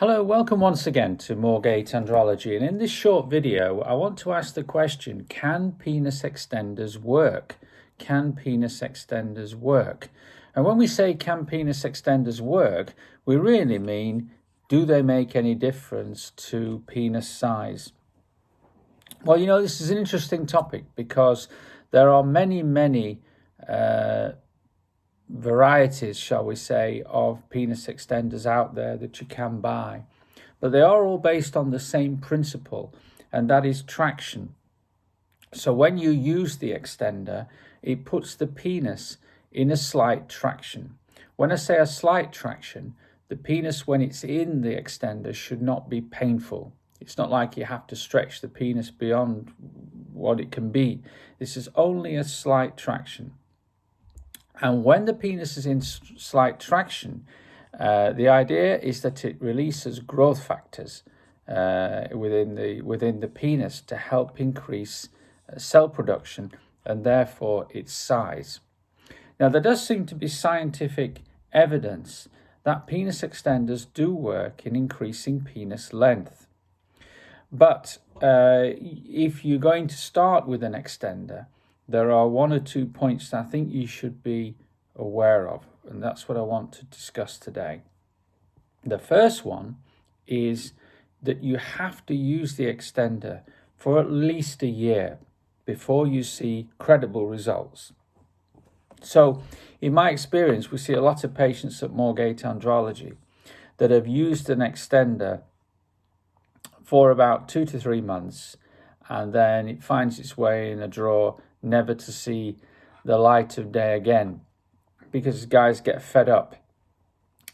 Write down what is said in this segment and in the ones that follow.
Hello, welcome once again to Moorgate Andrology, and in this short video I want to ask the question, can penis extenders work? Can penis extenders work? And when we say can penis extenders work, we really mean, do they make any difference to penis size? Well, this is an interesting topic because there are many varieties, shall we say, of penis extenders out there that you can buy. But they are all based on the same principle, and that is traction. So when you use the extender, it puts the penis in a slight traction. When I say a slight traction, the penis, when it's in the extender, should not be painful. It's not like you have to stretch the penis beyond what it can be. This is only a slight traction. And when the penis is in slight traction, the idea is that it releases growth factors within the penis to help increase cell production and therefore its size. Now, there does seem to be scientific evidence that penis extenders do work in increasing penis length. But if you're going to start with an extender, there are one or 2 points that I think you should be aware of, and that's what I want to discuss today. The first one is that you have to use the extender for at least a year before you see credible results. So, in my experience, we see a lot of patients at Moorgate Andrology that have used an extender for about 2 to 3 months, and then it finds its way in a drawer, never to see the light of day again, because guys get fed up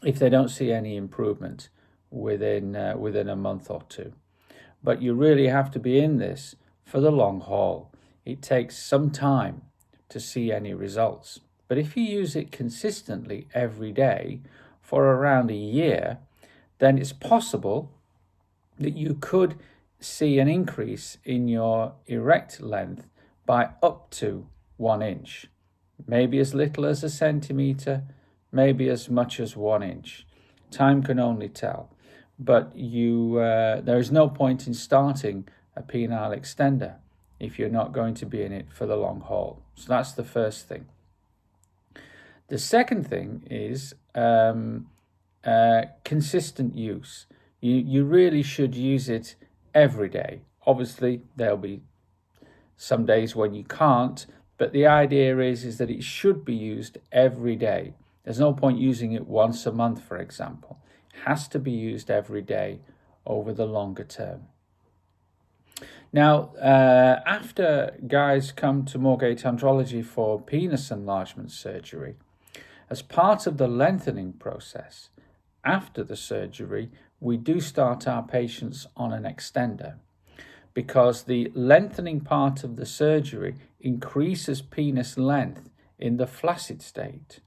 if they don't see any improvement within a month or two. But you really have to be in this for the long haul. It takes some time to see any results. But if you use it consistently every day for around a year, then it's possible that you could see an increase in your erect length by up to 1 inch. Maybe as little as a centimetre, maybe as much as 1 inch. Time can only tell. But there is no point in starting a penile extender if you're not going to be in it for the long haul. So that's the first thing. The second thing is consistent use. You really should use it every day. Obviously, there'll be some days when you can't, but the idea is that it should be used every day. There's no point using it once a month, for example. It has to be used every day over the longer term. Now, after guys come to Moorgate Andrology for penis enlargement surgery, as part of the lengthening process, after the surgery, we do start our patients on an extender, because the lengthening part of the surgery increases penis length in the flaccid state.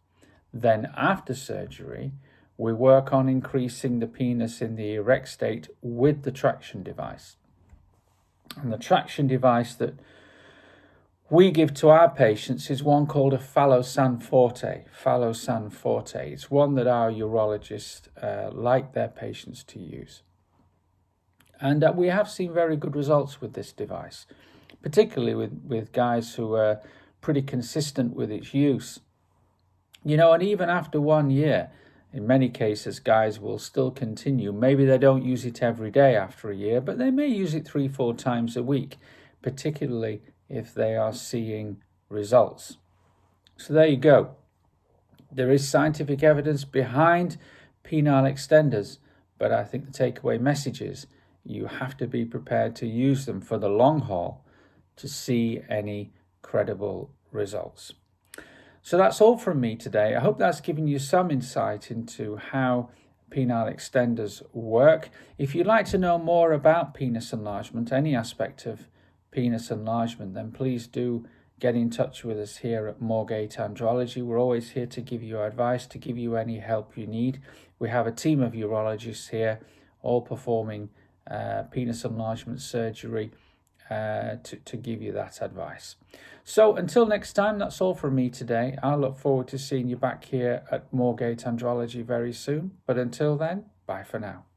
Then after surgery, we work on increasing the penis in the erect state with the traction device. And the traction device that we give to our patients is one called a Fallosan Forte. Fallosan Forte. It's one that our urologists like their patients to use. And we have seen very good results with this device, particularly with guys who are pretty consistent with its use. And even after 1 year, in many cases, guys will still continue. Maybe they don't use it every day after a year, but they may use it 3-4 times a week, particularly if they are seeing results. So there you go. There is scientific evidence behind penile extenders, but I think the takeaway message is you have to be prepared to use them for the long haul to see any credible results. So that's all from me today. I hope that's given you some insight into how penile extenders work. If you'd like to know more about penis enlargement, any aspect of penis enlargement, then please do get in touch with us here at Moorgate Andrology. We're always here to give you advice, to give you any help you need. We have a team of urologists here, all performing penis enlargement surgery to give you that advice. So until next time, that's all from me today. I look forward to seeing you back here at Moorgate Andrology very soon. But until then, bye for now.